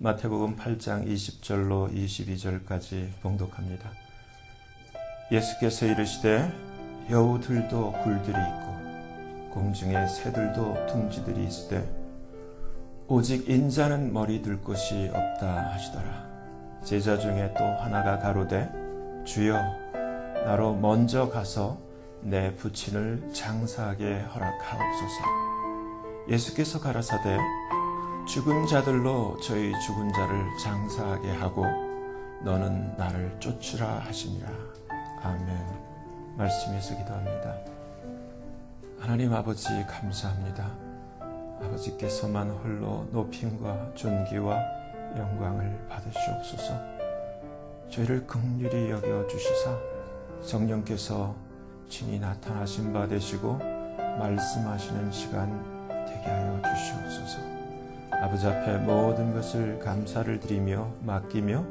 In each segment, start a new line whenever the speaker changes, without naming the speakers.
마태복음 8장 20절로 22절까지 봉독합니다. 예수께서 이르시되 여우들도 굴들이 있고 공중에 새들도 둥지들이 있으되 오직 인자는 머리 둘 곳이 없다 하시더라. 제자 중에 또 하나가 가로되 주여 나로 먼저 가서 내 부친을 장사하게 허락하옵소서. 예수께서 가라사대 죽은 자들로 저희 죽은 자를 장사하게 하고 너는 나를 쫓으라 하시니라. 아멘. 말씀에서 기도합니다. 하나님 아버지 감사합니다. 아버지께서만 홀로 높임과 존귀와 영광을 받으시옵소서. 저희를 긍휼히 여겨주시사 성령께서 친히 나타나신 바 되시고 말씀하시는 시간 되게 하여 주시옵소서. 아버지 앞에 모든 것을 감사를 드리며 맡기며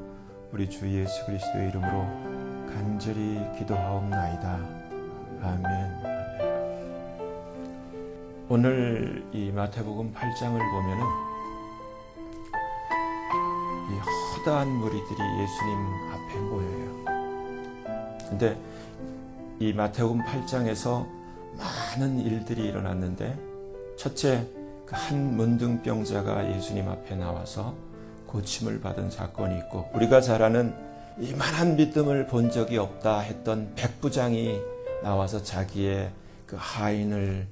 우리 주 예수 그리스도의 이름으로 간절히 기도하옵나이다. 아멘. 오늘 이 마태복음 8장을 보면은 이 허다한 무리들이 예수님 앞에 모여요. 근데 이 마태복음 8장에서 많은 일들이 일어났는데 첫째, 한 문둥병자가 예수님 앞에 나와서 고침을 받은 사건이 있고 우리가 잘 아는 이만한 믿음을 본 적이 없다 했던 백부장이 나와서 자기의 그 하인을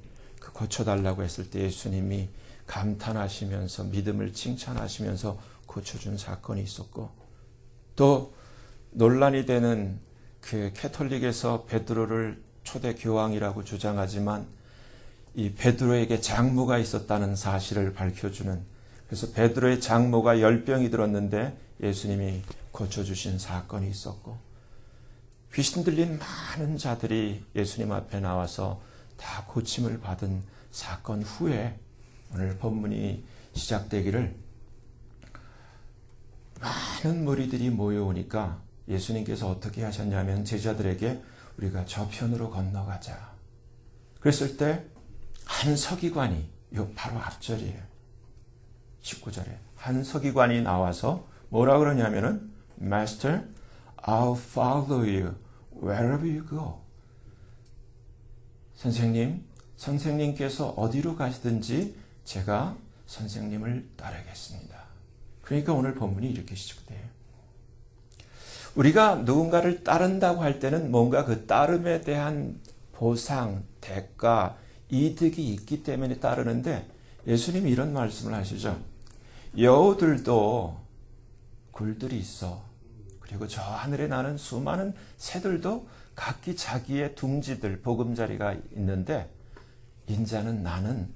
고쳐달라고 했을 때 예수님이 감탄하시면서 믿음을 칭찬하시면서 고쳐준 사건이 있었고 또 논란이 되는 그 캐톨릭에서 베드로를 초대 교황이라고 주장하지만 이 베드로에게 장모가 있었다는 사실을 밝혀주는 그래서 베드로의 장모가 10병이 들었는데 예수님이 고쳐주신 사건이 있었고 귀신 들린 많은 자들이 예수님 앞에 나와서 다 고침을 받은 사건 후에 오늘 본문이 시작되기를 많은 무리들이 모여오니까 예수님께서 어떻게 하셨냐면 제자들에게 우리가 저편으로 건너가자. 그랬을 때 한 서기관이 바로 앞절이에요. 19절에 한 서기관이 나와서 뭐라 그러냐면은 Master, I'll follow you wherever you go. 선생님께서 어디로 가시든지 제가 선생님을 따르겠습니다. 그러니까 오늘 본문이 이렇게 시작돼요. 우리가 누군가를 따른다고 할 때는 뭔가 그 따름에 대한 보상, 대가, 이득이 있기 때문에 따르는데 예수님이 이런 말씀을 하시죠. 여우들도 굴들이 있어. 그리고 저 하늘에 나는 수많은 새들도 각기 자기의 둥지들, 보금자리가 있는데 인자는 나는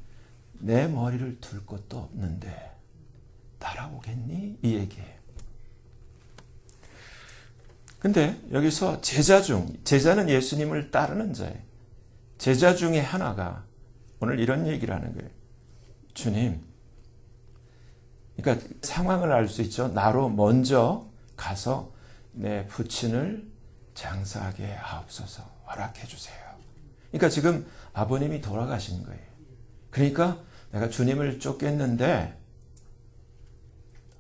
내 머리를 둘 곳도 없는데 따라오겠니? 이 얘기예요. 근데 여기서 제자는 예수님을 따르는 자예요. 제자 중에 하나가 오늘 이런 얘기를 하는 거예요. 주님, 그러니까 상황을 알 수 있죠. 나로 먼저 가서 내 부친을 장사하게 하옵소서 허락해 주세요. 그러니까 지금 아버님이 돌아가신 거예요. 그러니까 내가 주님을 쫓겠는데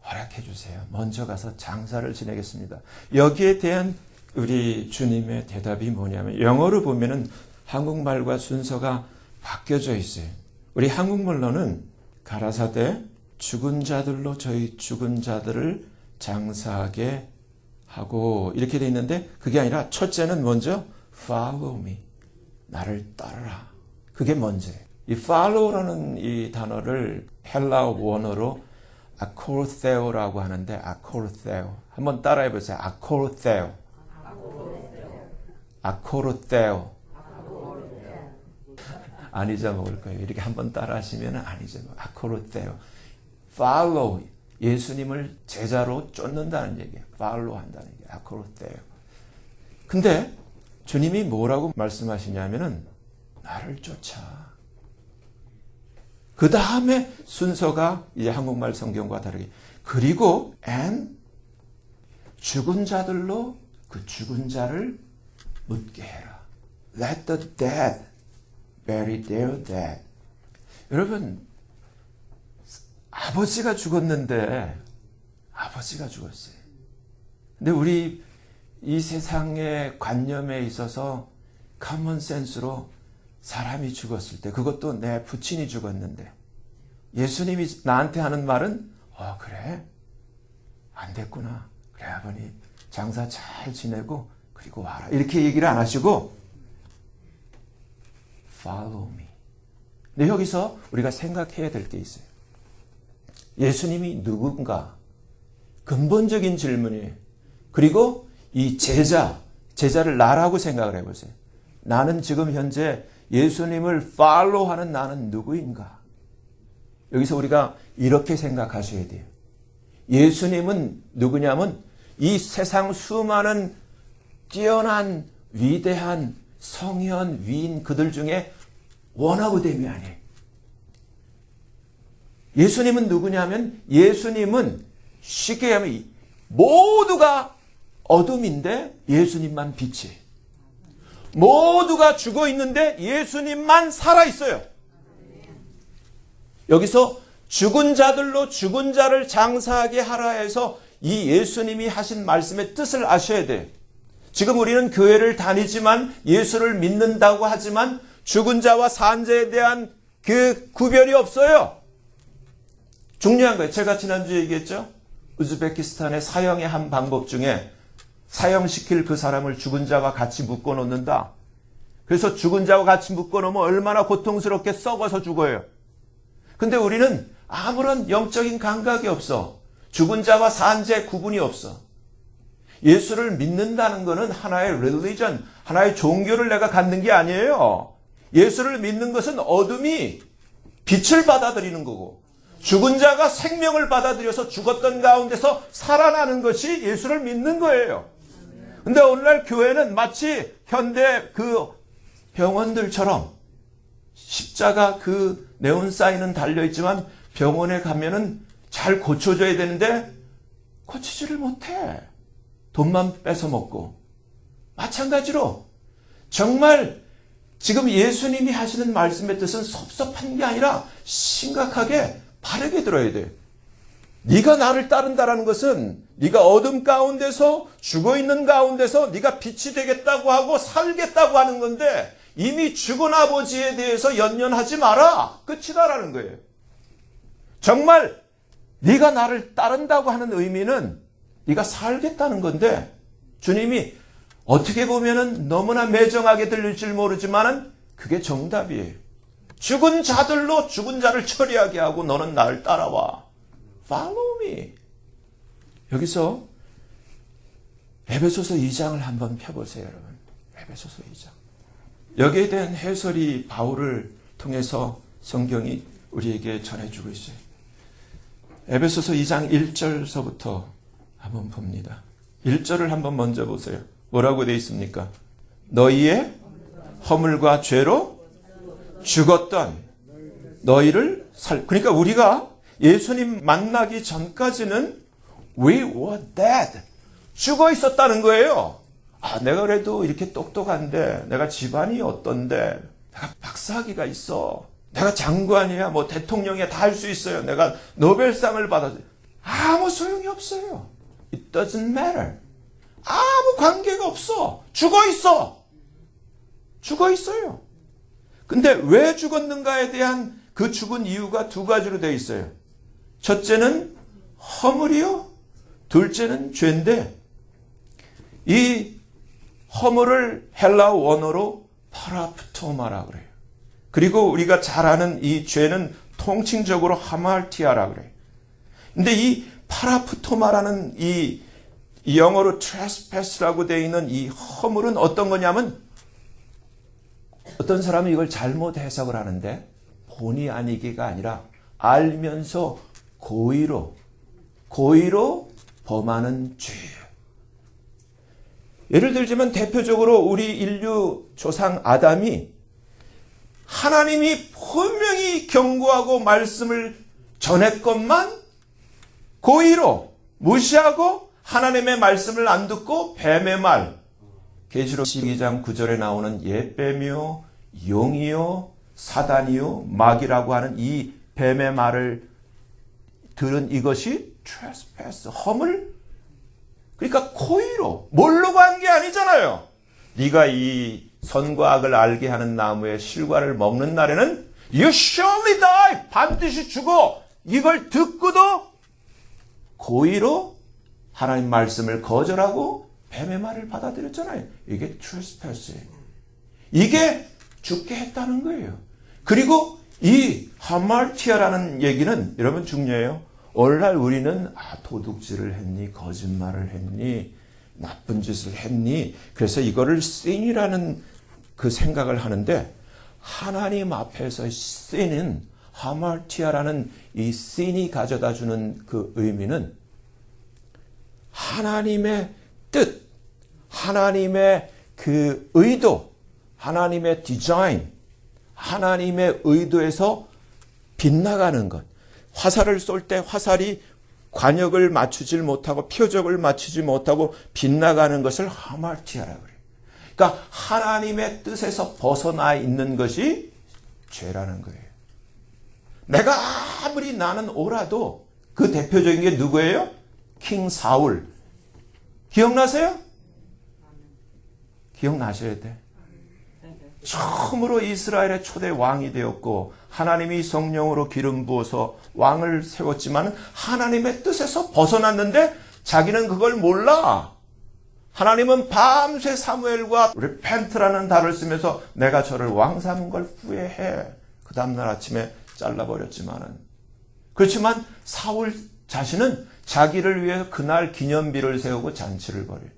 허락해 주세요. 먼저 가서 장사를 지내겠습니다. 여기에 대한 우리 주님의 대답이 뭐냐면 영어로 보면은 한국말과 순서가 바뀌어져 있어요. 우리 한국말로는 가라사대 죽은 자들로 저희 죽은 자들을 장사하게 하고 이렇게 돼 있는데 그게 아니라 첫째는 먼저 follow me. 나를 따르라. 그게 먼저예요. 이 follow라는 이 단어를 헬라어 원어로 아코르테오라고 하는데 아코르테오. 한번 따라해 보세요. 아코르테오. 아코르테오. 안 잊어먹을 거예요. 이렇게 한번 따라 하시면 안 잊어먹어요. 아코르테오. follow. 예수님을 제자로 쫓는다는 얘기예요. follow 한다는 얘기예요. 아코르테오. 근데 주님이 뭐라고 말씀하시냐면은 나를 쫓아. 그 다음에 순서가 이제 한국말 성경과 다르게 그리고 and 죽은 자들로 그 죽은 자를 묻게 해라. Let the dead bury their dead. 여러분 아버지가 죽었는데 아버지가 죽었어요. 근데 우리 이 세상의 관념에 있어서 커먼센스로 사람이 죽었을 때, 그것도 내 부친이 죽었는데, 예수님이 나한테 하는 말은 그래? 안 됐구나. 그래, 아버님 장사 잘 지내고 그리고 와라. 이렇게 얘기를 안 하시고 Follow me. 근데 여기서 우리가 생각해야 될 게 있어요. 예수님이 누군가? 근본적인 질문이에요. 그리고 이 제자를 나라고 생각을 해보세요. 나는 지금 현재 예수님을 follow하는 나는 누구인가? 여기서 우리가 이렇게 생각하셔야 돼요. 예수님은 누구냐면 이 세상 수많은 뛰어난 위대한 성현 위인 그들 중에 one of them이 아니에요. 예수님은 누구냐면 예수님은 쉽게 하면 모두가 어둠인데 예수님만 빛이에요. 모두가 죽어 있는데 예수님만 살아 있어요. 여기서 죽은 자들로 죽은 자를 장사하게 하라 해서 이 예수님이 하신 말씀의 뜻을 아셔야 돼요. 지금 우리는 교회를 다니지만 예수를 믿는다고 하지만 죽은 자와 산 자에 대한 그 구별이 없어요. 중요한 거예요. 제가 지난주에 얘기했죠. 우즈베키스탄의 사형의 한 방법 중에 사형시킬 그 사람을 죽은 자와 같이 묶어놓는다. 그래서 죽은 자와 같이 묶어놓으면 얼마나 고통스럽게 썩어서 죽어요. 근데 우리는 아무런 영적인 감각이 없어. 죽은 자와 산 자의 구분이 없어. 예수를 믿는다는 것은 하나의 릴리전, 하나의 종교를 내가 갖는 게 아니에요. 예수를 믿는 것은 어둠이 빛을 받아들이는 거고 죽은 자가 생명을 받아들여서 죽었던 가운데서 살아나는 것이 예수를 믿는 거예요. 근데 오늘날 교회는 마치 현대 그 병원들처럼 십자가 그 네온사인은 달려있지만 병원에 가면은 잘 고쳐줘야 되는데 고치지를 못해. 돈만 뺏어먹고. 마찬가지로 정말 지금 예수님이 하시는 말씀의 뜻은 섭섭한 게 아니라 심각하게 바르게 들어야 돼. 네가 나를 따른다라는 것은 네가 어둠 가운데서 죽어있는 가운데서 네가 빛이 되겠다고 하고 살겠다고 하는 건데 이미 죽은 아버지에 대해서 연연하지 마라. 끝이다라는 거예요. 정말 네가 나를 따른다고 하는 의미는 네가 살겠다는 건데 주님이 어떻게 보면은 너무나 매정하게 들릴지 모르지만은 그게 정답이에요. 죽은 자들로 죽은 자를 처리하게 하고 너는 나를 따라와. Follow me. 여기서 에베소서 2장을 한번 펴보세요, 여러분. 에베소서 2장. 여기에 대한 해설이 바울을 통해서 성경이 우리에게 전해주고 있어요. 에베소서 2장 1절서부터 한번 봅니다. 1절을 한번 먼저 보세요. 뭐라고 되어 있습니까? 너희의 허물과 죄로 죽었던 너희를 그러니까 우리가 예수님 만나기 전까지는 we were dead. 죽어 있었다는 거예요. 내가 그래도 이렇게 똑똑한데, 내가 집안이 어떤데, 내가 박사학위가 있어. 내가 장관이야, 뭐 대통령이야, 다 할 수 있어요. 내가 노벨상을 받아서 아무 소용이 없어요. It doesn't matter. 아무 관계가 없어. 죽어 있어. 죽어 있어요. 근데 왜 죽었는가에 대한 그 죽은 이유가 두 가지로 되어 있어요. 첫째는 허물이요. 둘째는 죄인데 이 허물을 헬라어 원어로 파라프토마라 그래요. 그리고 우리가 잘 아는 이 죄는 통칭적으로 하말티아라 그래요. 근데 이 파라프토마라는 이 영어로 trespass라고 되어 있는 이 허물은 어떤 거냐면 어떤 사람은 이걸 잘못 해석을 하는데 본의 아니게가 아니라 알면서 고의로 범하는 죄예요. 예를 들자면 대표적으로 우리 인류 조상 아담이 하나님이 분명히 경고하고 말씀을 전했건만 고의로 무시하고 하나님의 말씀을 안 듣고 뱀의 말, 계시록 12장 9절에 나오는 옛뱀이요, 용이요, 사단이요, 마귀라고 하는 이 뱀의 말을 들은 이것이 trespass, 허물? 그러니까 고의로, 모르고 한 게 아니잖아요. 네가 이 선과 악을 알게 하는 나무의 실과를 먹는 날에는 you surely die, 반드시 죽어. 이걸 듣고도 고의로 하나님 말씀을 거절하고 뱀의 말을 받아들였잖아요. 이게 trespass예요. 이게 죽게 했다는 거예요. 그리고 이 하말티아라는 얘기는 여러분 중요해요. 오늘날 우리는 도둑질을 했니, 거짓말을 했니, 나쁜 짓을 했니, 그래서 이거를 sin이라는 그 생각을 하는데, 하나님 앞에서 sin은 하말티아라는 이 sin이 가져다 주는 그 의미는 하나님의 뜻, 하나님의 그 의도, 하나님의 디자인, 하나님의 의도에서 빗나가는 것. 화살을 쏠 때 화살이 관역을 맞추질 못하고 표적을 맞추지 못하고 빗나가는 것을 하말티아라고 그래요. 그러니까 하나님의 뜻에서 벗어나 있는 것이 죄라는 거예요. 내가 아무리 나는 옳아도 그 대표적인 게 누구예요? 킹 사울. 기억나세요? 기억나셔야 돼. 처음으로 이스라엘의 초대 왕이 되었고 하나님이 성령으로 기름 부어서 왕을 세웠지만 하나님의 뜻에서 벗어났는데 자기는 그걸 몰라. 하나님은 밤새 사무엘과 repent라는 단어를 쓰면서 내가 저를 왕 삼은 걸 후회해. 그 다음날 아침에 잘라버렸지만은. 그렇지만 사울 자신은 자기를 위해 그날 기념비를 세우고 잔치를 벌여요.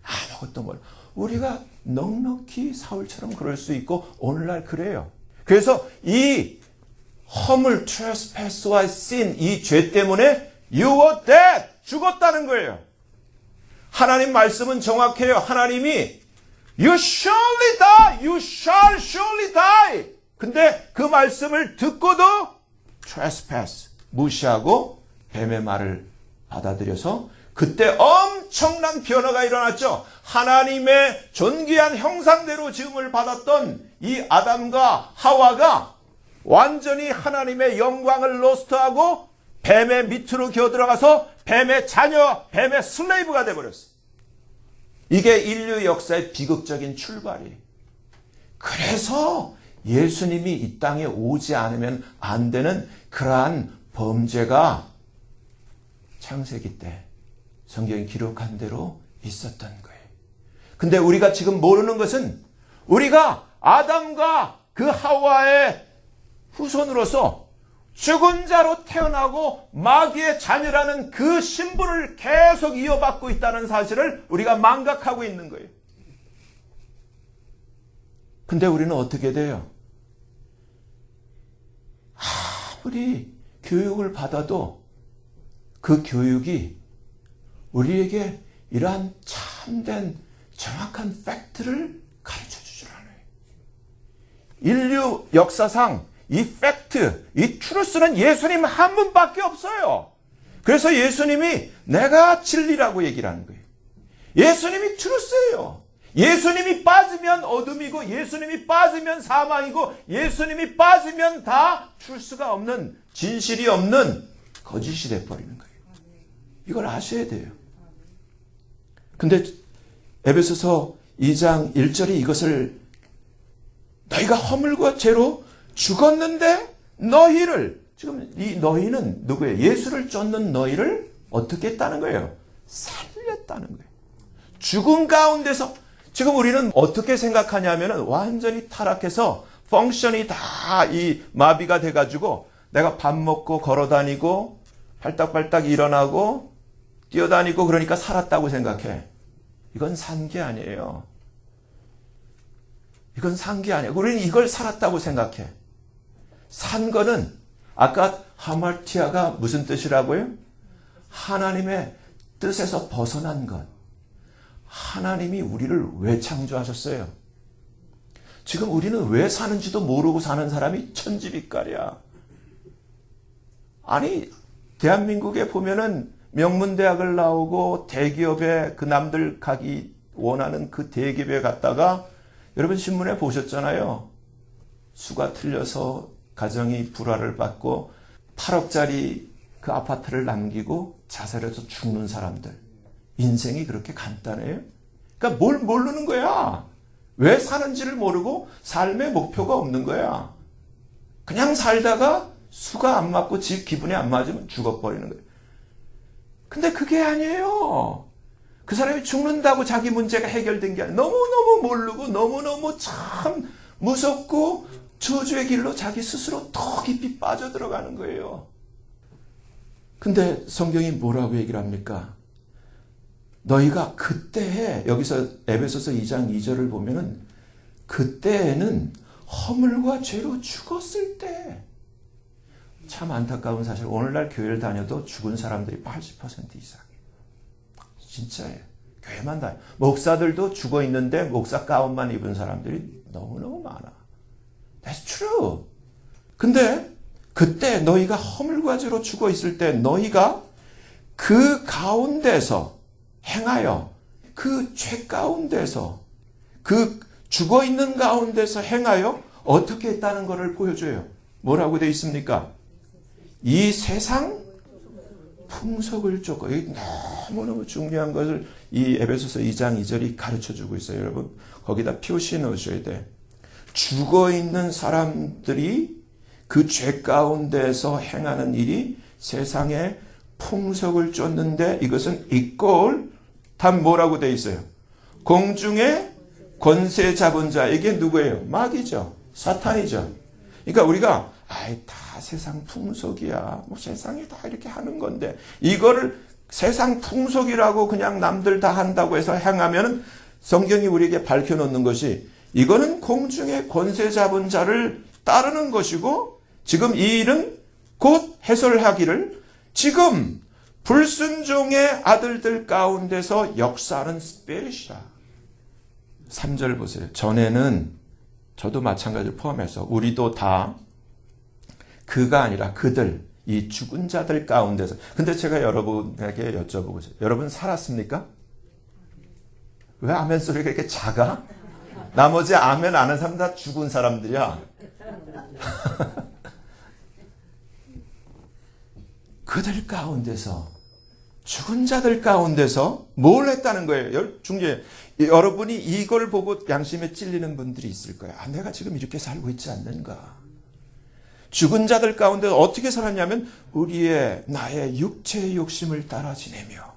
아무것도 몰라. 우리가 넉넉히 사울처럼 그럴 수 있고 오늘날 그래요. 그래서 이 허물, trespass와 sin, 이 죄 때문에 you were dead, 죽었다는 거예요. 하나님 말씀은 정확해요. 하나님이 you surely die, you shall surely die. 근데 그 말씀을 듣고도 trespass, 무시하고 뱀의 말을 받아들여서 그때 엄청난 변화가 일어났죠. 하나님의 존귀한 형상대로 지음을 받았던 이 아담과 하와가 완전히 하나님의 영광을 로스트하고 뱀의 밑으로 기어들어가서 뱀의 자녀, 뱀의 슬레이브가 돼버렸어요. 이게 인류 역사의 비극적인 출발이에요. 그래서 예수님이 이 땅에 오지 않으면 안 되는 그러한 범죄가 창세기 때 성경이 기록한 대로 있었던 거예요. 근데 우리가 지금 모르는 것은 우리가 아담과 그 하와의 후손으로서 죽은 자로 태어나고 마귀의 자녀라는 그 신분을 계속 이어받고 있다는 사실을 우리가 망각하고 있는 거예요. 근데 우리는 어떻게 돼요? 아무리 교육을 받아도 그 교육이 우리에게 이러한 참된 정확한 팩트를 가르쳐주질 않아요. 인류 역사상 이 팩트, 이 트루스는 예수님 한 분밖에 없어요. 그래서 예수님이 내가 진리라고 얘기를 하는 거예요. 예수님이 트루스예요. 예수님이 빠지면 어둠이고 예수님이 빠지면 사망이고 예수님이 빠지면 다 트루스가 없는, 진실이 없는 거짓이 돼버리는 거예요. 이걸 아셔야 돼요. 근데 에베소서 2장 1절이 이것을 너희가 허물과 죄로 죽었는데 너희를, 지금 이 너희는 누구예요? 예수를 쫓는 너희를 어떻게 했다는 거예요? 살렸다는 거예요. 죽음 가운데서 지금 우리는 어떻게 생각하냐면 완전히 타락해서 펑션이 다 이 마비가 돼가지고 내가 밥 먹고 걸어다니고 발딱발딱 일어나고 뛰어다니고 그러니까 살았다고 생각해. 이건 산 게 아니에요. 이건 산 게 아니에요. 우리는 이걸 살았다고 생각해. 산 거는 아까 하말티아가 무슨 뜻이라고요? 하나님의 뜻에서 벗어난 것. 하나님이 우리를 왜 창조하셨어요? 지금 우리는 왜 사는지도 모르고 사는 사람이 천지빛깔이야. 아니, 대한민국에 보면은 명문대학을 나오고 대기업에 그 남들 가기 원하는 그 대기업에 갔다가 여러분 신문에 보셨잖아요. 수가 틀려서 가정이 불화를 받고 8억짜리 그 아파트를 남기고 자살해서 죽는 사람들. 인생이 그렇게 간단해요? 그러니까 뭘 모르는 거야. 왜 사는지를 모르고 삶의 목표가 없는 거야. 그냥 살다가 수가 안 맞고 집 기분이 안 맞으면 죽어버리는 거예요. 근데 그게 아니에요. 그 사람이 죽는다고 자기 문제가 해결된 게 아니라 너무너무 모르고 너무너무 참 무섭고 저주의 길로 자기 스스로 더 깊이 빠져들어가는 거예요. 근데 성경이 뭐라고 얘기를 합니까? 너희가 그때에, 여기서 에베소서 2장 2절을 보면은 그때에는 허물과 죄로 죽었을 때, 참 안타까운 사실, 오늘날 교회를 다녀도 죽은 사람들이 80% 이상이에요. 진짜예요. 교회만 다녀. 목사들도 죽어 있는데 목사 가운만 입은 사람들이 너무너무 많아. That's true. 근데 그때 너희가 허물과 죄로 죽어 있을 때 너희가 그 가운데서 행하여, 그 죄 가운데서, 그 죽어 있는 가운데서 행하여 어떻게 했다는 것을 보여줘요. 뭐라고 되어 있습니까? 이 세상 풍속을 쫓고, 이게 너무너무 중요한 것을 이 에베소서 2장 2절이 가르쳐주고 있어요. 여러분 거기다 표시해 놓으셔야 돼. 죽어 있는 사람들이 그 죄 가운데서 행하는 일이 세상의 풍속을 쫓는데, 이것은 이꼴 답 뭐라고 되어 있어요? 공중의 권세 잡은 자. 이게 누구예요? 마귀죠. 사탄이죠. 그러니까 우리가 다 세상 풍속이야. 뭐 세상이 다 이렇게 하는 건데, 이거를 세상 풍속이라고 그냥 남들 다 한다고 해서 행하면, 성경이 우리에게 밝혀놓는 것이 이거는 공중의 권세 잡은 자를 따르는 것이고, 지금 이 일은 곧 해설하기를 지금 불순종의 아들들 가운데서 역사하는 스피릿이라. 3절 보세요. 전에는, 저도 마찬가지로 포함해서 우리도 다 그가 아니라 그들, 이 죽은 자들 가운데서. 근데 제가 여러분에게 여쭤보고, 여러분 살았습니까? 왜 아멘 소리가 이렇게 작아? 나머지 아멘 안 하는 사람 다 죽은 사람들이야. 그들 가운데서, 죽은 자들 가운데서 뭘 했다는 거예요? 중요해요. 여러분이 이걸 보고 양심에 찔리는 분들이 있을 거예요. 내가 지금 이렇게 살고 있지 않는가? 죽은 자들 가운데 어떻게 살았냐면, 나의 육체의 욕심을 따라 지내며,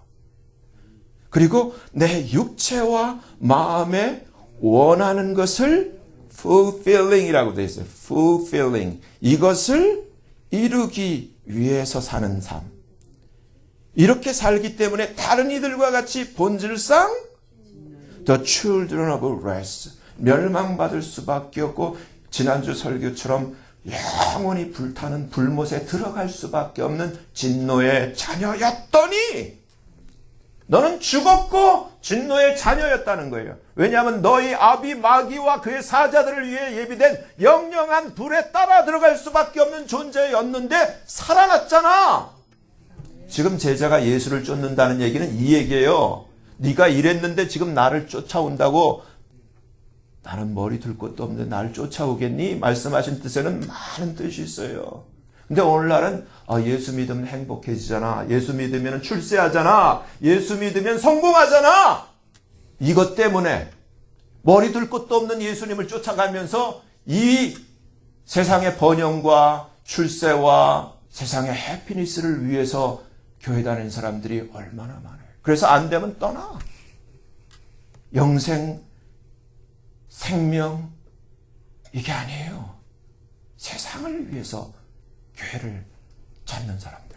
그리고 내 육체와 마음에 원하는 것을 fulfilling이라고 되어 있어요. fulfilling. 이것을 이루기 위해서 사는 삶. 이렇게 살기 때문에 다른 이들과 같이 본질상 the children of wrath, 멸망받을 수밖에 없고, 지난주 설교처럼 영원히 불타는 불못에 들어갈 수밖에 없는 진노의 자녀였더니 너는 죽었고 진노의 자녀였다는 거예요. 왜냐하면 너희 아비 마귀와 그의 사자들을 위해 예비된 영영한 불에 따라 들어갈 수밖에 없는 존재였는데 살아났잖아. 지금 제자가 예수를 쫓는다는 얘기는 이 얘기예요. 네가 이랬는데 지금 나를 쫓아온다고, 나는 머리 둘 것도 없는데 나를 쫓아오겠니? 말씀하신 뜻에는 많은 뜻이 있어요. 근데 오늘날은 예수 믿으면 행복해지잖아. 예수 믿으면 출세하잖아. 예수 믿으면 성공하잖아. 이것 때문에 머리 둘 것도 없는 예수님을 쫓아가면서 이 세상의 번영과 출세와 세상의 해피니스를 위해서 교회 다니는 사람들이 얼마나 많아요. 그래서 안 되면 떠나. 영생, 생명, 이게 아니에요. 세상을 위해서 교회를 찾는 사람들.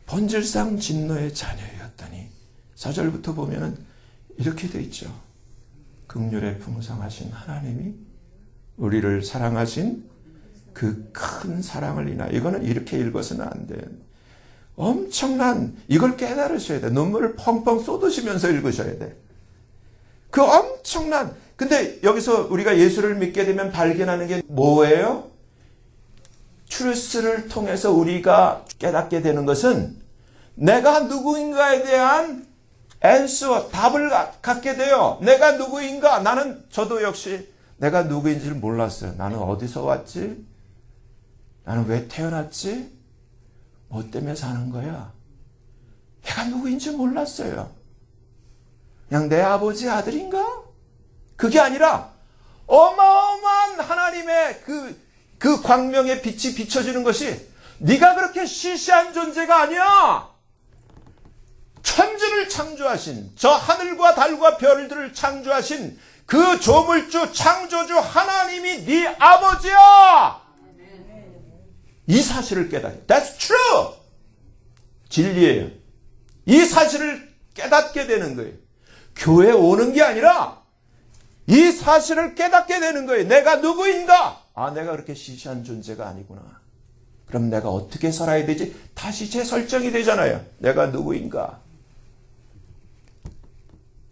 본질상 진노의 자녀였더니 4절부터 보면은 이렇게 돼 있죠. 긍휼에 풍성하신 하나님이 우리를 사랑하신 그 큰 사랑을 인하여. 이거는 이렇게 읽어서는 안 돼요. 엄청난, 이걸 깨달으셔야 돼. 눈물을 펑펑 쏟으시면서 읽으셔야 돼. 그 엄청난, 근데 여기서 우리가 예수를 믿게 되면 발견하는 게 뭐예요? 트루스를 통해서 우리가 깨닫게 되는 것은 내가 누구인가에 대한 앤서, 답을 갖게 돼요. 내가 누구인가? 저도 역시 내가 누구인지를 몰랐어요. 나는 어디서 왔지? 나는 왜 태어났지? 뭐 때문에 사는 거야? 내가 누구인지 몰랐어요. 그냥 내 아버지 아들인가? 그게 아니라 어마어마한 하나님의 그 광명의 빛이 비춰지는 것이 네가 그렇게 시시한 존재가 아니야. 천지를 창조하신, 저 하늘과 달과 별들을 창조하신 그 조물주 창조주 하나님이 네 아버지야. 이 사실을 깨닫게. That's true. 진리예요. 이 사실을 깨닫게 되는 거예요. 교회 오는 게 아니라 이 사실을 깨닫게 되는 거예요. 내가 누구인가? 아, 내가 그렇게 시시한 존재가 아니구나. 그럼 내가 어떻게 살아야 되지? 다시 재설정이 되잖아요. 내가 누구인가?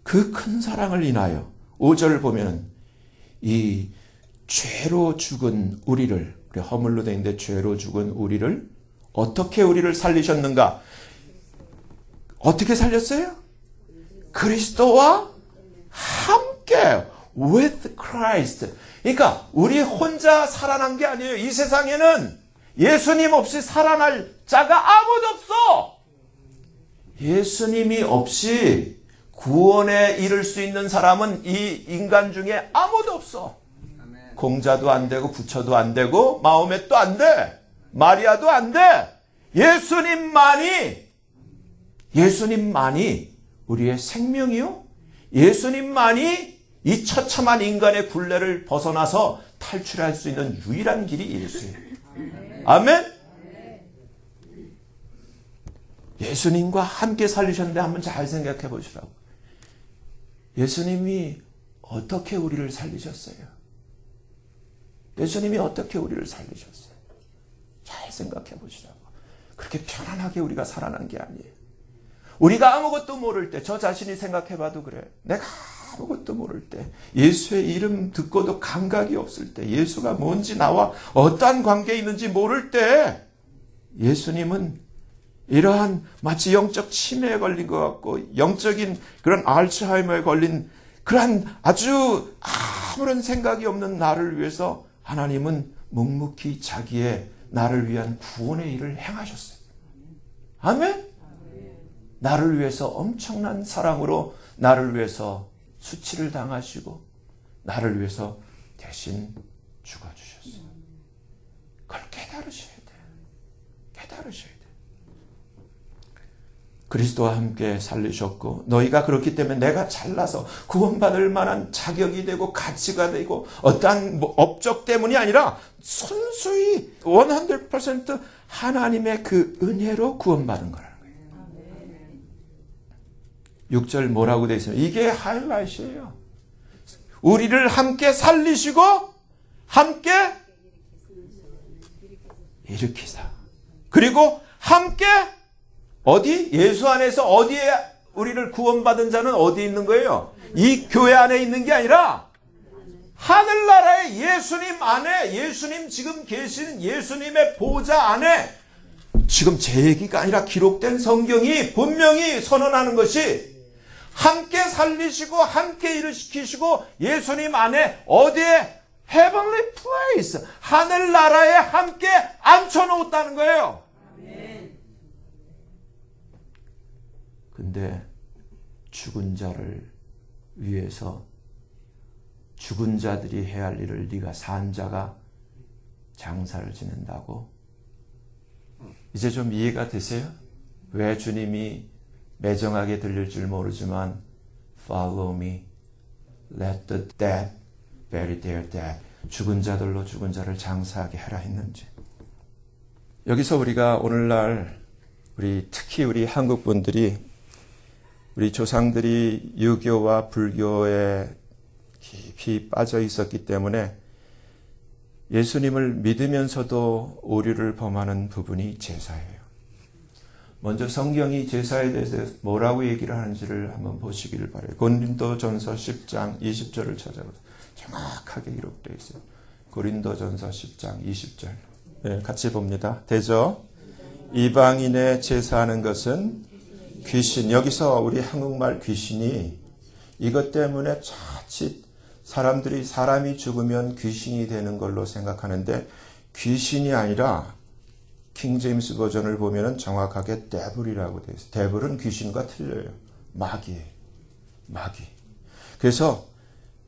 그 큰 사랑을 인하여 5절 보면은 이 죄로 죽은 우리를, 허물로 되 있는데 죄로 죽은 우리를 어떻게 우리를 살리셨는가? 어떻게 살렸어요? 그리스도와 함께 with Christ. 그러니까 우리 혼자 살아난 게 아니에요. 이 세상에는 예수님 없이 살아날 자가 아무도 없어. 예수님이 없이 구원에 이를 수 있는 사람은 이 인간 중에 아무도 없어. 공자도 안 되고 부처도 안 되고 마호멧도 안 돼. 마리아도 안 돼. 예수님만이 우리의 생명이요. 예수님만이 이 처참한 인간의 굴레를 벗어나서 탈출할 수 있는 유일한 길이 예수예요. 아멘? 예수님과 함께 살리셨는데 한번 잘 생각해 보시라고. 예수님이 어떻게 우리를 살리셨어요? 예수님이 어떻게 우리를 살리셨어요? 잘 생각해 보시라고. 그렇게 편안하게 우리가 살아난 게 아니에요. 우리가 아무것도 모를 때, 저 자신이 생각해 봐도 그래. 내가 아무것도 모를 때, 예수의 이름 듣고도 감각이 없을 때, 예수가 뭔지 나와 어떠한 관계에 있는지 모를 때, 예수님은 이러한 마치 영적 치매에 걸린 것 같고 영적인 그런 알츠하이머에 걸린 그러한 아주 아무런 생각이 없는 나를 위해서 하나님은 묵묵히 자기의 나를 위한 구원의 일을 행하셨어요. 아멘? 나를 위해서 엄청난 사랑으로 나를 위해서 수치를 당하시고 나를 위해서 대신 죽어주셨어요. 그걸 깨달으셔야 돼요. 깨달으셔야 돼요. 그리스도와 함께 살리셨고 너희가 그렇기 때문에 내가 잘나서 구원받을 만한 자격이 되고 가치가 되고 어떠한 업적 때문이 아니라 순수히 100% 하나님의 그 은혜로 구원받은 거라는 거예요. 6절 뭐라고 되어 있습니까? 이게 하이라이트예요. 우리를 함께 살리시고 함께 일으키사. 그리고 함께 어디? 예수 안에서 어디에 우리를 구원받은 자는 어디 있는 거예요? 이 교회 안에 있는 게 아니라 하늘나라의 예수님 안에, 예수님 지금 계신 예수님의 보좌 안에 지금 제 얘기가 아니라 기록된 성경이 분명히 선언하는 것이 함께 살리시고 함께 일을 시키시고 예수님 안에 어디에? Heavenly place, 하늘나라에 함께 앉혀놓았다는 거예요. 근데 죽은 자를 위해서 죽은 자들이 해야 할 일을 네가 산 자가 장사를 지낸다고? 이제 좀 이해가 되세요? 왜 주님이 매정하게 들릴 줄 모르지만 Follow me, let the dead bury their dead. 죽은 자들로 죽은 자를 장사하게 하라 했는지. 여기서 우리가 오늘날 특히 우리 한국 분들이 우리 조상들이 유교와 불교에 깊이 빠져 있었기 때문에 예수님을 믿으면서도 오류를 범하는 부분이 제사예요. 먼저 성경이 제사에 대해서 뭐라고 얘기를 하는지를 한번 보시기를 바라요. 고린도전서 10장 20절을 찾아보세요. 정확하게 기록되어 있어요. 고린도전서 10장 20절. 네, 같이 봅니다. 되죠? 이방인의 제사하는 것은 귀신, 여기서 우리 한국말 귀신이 이것 때문에 자칫 사람이 죽으면 귀신이 되는 걸로 생각하는데 귀신이 아니라 킹 제임스 버전을 보면은 정확하게 devil이라고 되어 있어요. devil은 귀신과 틀려요. 마귀예요. 마귀. 그래서